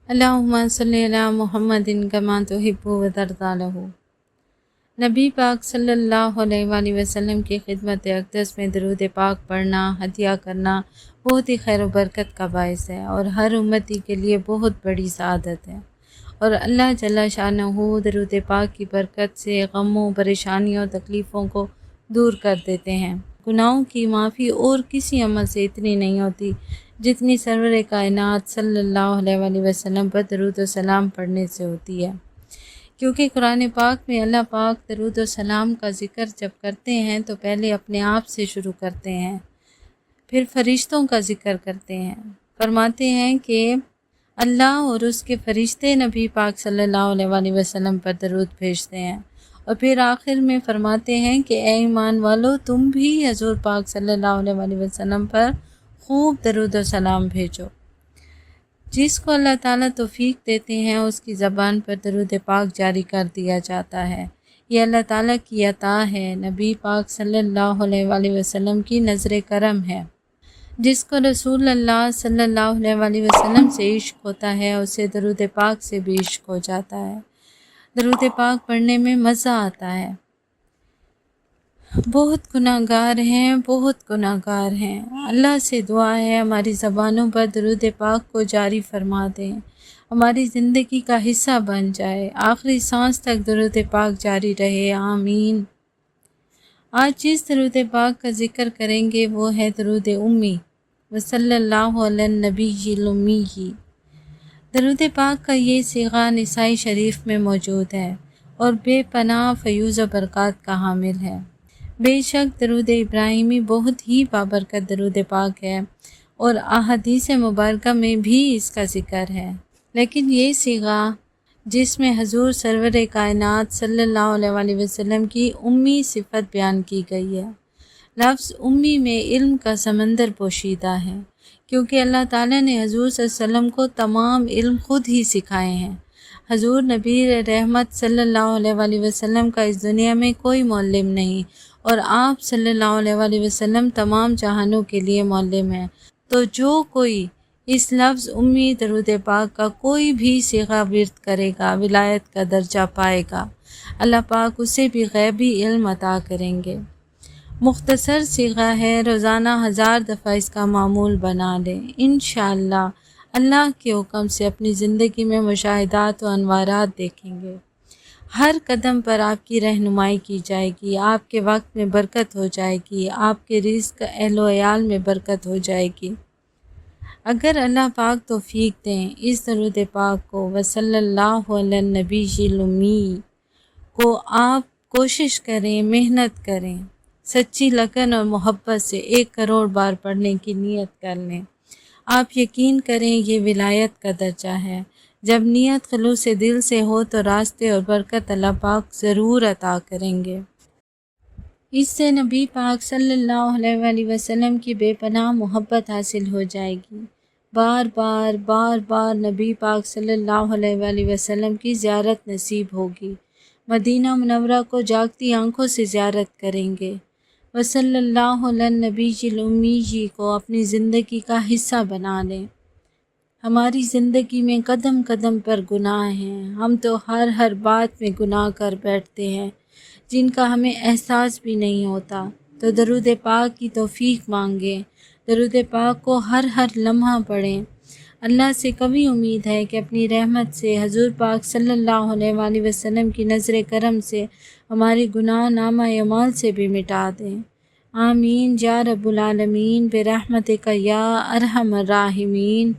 اللہم صلی علی محمد کما تحب و ترضی لہ۔ نبی پاک صلی اللہ علیہ وآلہ وسلم کی خدمت اقدس میں درود پاک پڑھنا، ہدیہ کرنا بہت ہی خیر و برکت کا باعث ہے اور ہر امتی کے لیے بہت بڑی سعادت ہے، اور اللہ جل شانہ درود پاک کی برکت سے غموں، پریشانیوں، تکلیفوں کو دور کر دیتے ہیں۔ گناہوں کی معافی اور کسی عمل سے اتنی نہیں ہوتی جتنی سرور کائنات صلی اللہ علیہ وآلہ وسلم پر درود و سلام پڑھنے سے ہوتی ہے، کیونکہ قرآن پاک میں اللہ پاک درود و سلام کا ذکر جب کرتے ہیں تو پہلے اپنے آپ سے شروع کرتے ہیں، پھر فرشتوں کا ذکر کرتے ہیں۔ فرماتے ہیں کہ اللہ اور اس کے فرشتے نبی پاک صلی اللہ علیہ وآلہ وسلم پر درود بھیجتے ہیں، اور پھر آخر میں فرماتے ہیں کہ اے ایمان والو، تم بھی حضور پاک صلی اللہ علیہ وآلہ وسلم پر خوب درود و سلام بھیجو۔ جس کو اللہ تعالیٰ توفیق دیتے ہیں اس کی زبان پر درود پاک جاری کر دیا جاتا ہے۔ یہ اللہ تعالیٰ کی عطا ہے، نبی پاک صلی اللہ علیہ وآلہ وسلم کی نظر کرم ہے۔ جس کو رسول اللہ صلی اللہ علیہ وآلہ وسلم سے عشق ہوتا ہے اسے درود پاک سے بھی عشق ہو جاتا ہے۔ درود پاک پڑھنے میں مزہ آتا ہے۔ بہت گناہ گار ہیں۔ اللہ سے دعا ہے ہماری زبانوں پر درود پاک کو جاری فرما دیں، ہماری زندگی کا حصہ بن جائے، آخری سانس تک درود پاک جاری رہے، آمین۔ آج جس درود پاک کا ذکر کریں گے وہ ہے درود امی وصلی اللہ علی النبی الامی۔ درود پاک کا یہ صیغہ نسائی شریف میں موجود ہے اور بے پناہ فیوز و برکات کا حامل ہے۔ بے شک درود ابراہیمی بہت ہی بابرکت درود پاک ہے اور احادیث مبارکہ میں بھی اس کا ذکر ہے، لیکن یہ صیغہ جس میں حضور سرور کائنات صلی اللہ علیہ وآلہ وسلم کی امی صفت بیان کی گئی ہے۔ لفظ امی میں علم کا سمندر پوشیدہ ہے، کیونکہ اللہ تعالیٰ نے حضور صلی اللہ علیہ وسلم کو تمام علم خود ہی سکھائے ہیں۔ حضور نبی رحمت صلی اللہ علیہ وآلہ وسلم کا اس دنیا میں کوئی معلم نہیں، اور آپ صلی اللہ علیہ وآلہ وسلم تمام جہانوں کے لیے معلم ہیں، تو جو کوئی اس لفظ امی درود پاک کا کوئی بھی صیغہ ورد کرے گا ولایت کا درجہ پائے گا، اللہ پاک اسے بھی غیبی علم عطا کریں گے۔ مختصر صیغہ ہے، روزانہ 1000 دفعہ اس کا معمول بنا لیں، انشاءاللہ اللہ کے حکم سے اپنی زندگی میں مشاہدات و انوارات دیکھیں گے۔ ہر قدم پر آپ کی رہنمائی کی جائے گی، آپ کے وقت میں برکت ہو جائے گی، آپ کے رزق اہل و عیال میں برکت ہو جائے گی۔ اگر اللہ پاک توفیق دیں، اس درود پاک کو وصلی اللہ علی النبی الامی کو آپ کوشش کریں، محنت کریں، سچی لگن اور محبت سے 1 کروڑ بار پڑھنے کی نیت کر لیں۔ آپ یقین کریں یہ ولایت کا درجہ ہے۔ جب نیت خلوص دل سے ہو تو راستے اور برکت اللہ پاک ضرور عطا کریں گے۔ اس سے نبی پاک صلی اللہ علیہ وآلہ وسلم کی بے پناہ محبت حاصل ہو جائے گی۔ بار بار نبی پاک صلی اللہ علیہ وآلہ وسلم کی زیارت نصیب ہوگی۔ مدینہ منورہ کو جاگتی آنکھوں سے زیارت کریں گے۔ وصلی اللہ علی النبی الامی کو اپنی زندگی کا حصہ بنا لیں۔ ہماری زندگی میں قدم قدم پر گناہ ہیں، ہم تو ہر بات میں گناہ کر بیٹھتے ہیں جن کا ہمیں احساس بھی نہیں ہوتا، تو درود پاک کی توفیق مانگیں، درود پاک کو ہر لمحہ پڑھیں۔ اللہ سے کبھی امید ہے کہ اپنی رحمت سے حضور پاک صلی اللہ علیہ وآلہ وسلم کی نظر کرم سے ہماری گناہ نامہ اعمال سے بھی مٹا دیں، آمین یا رب العالمین برحمتک یا ارحم الراحمین۔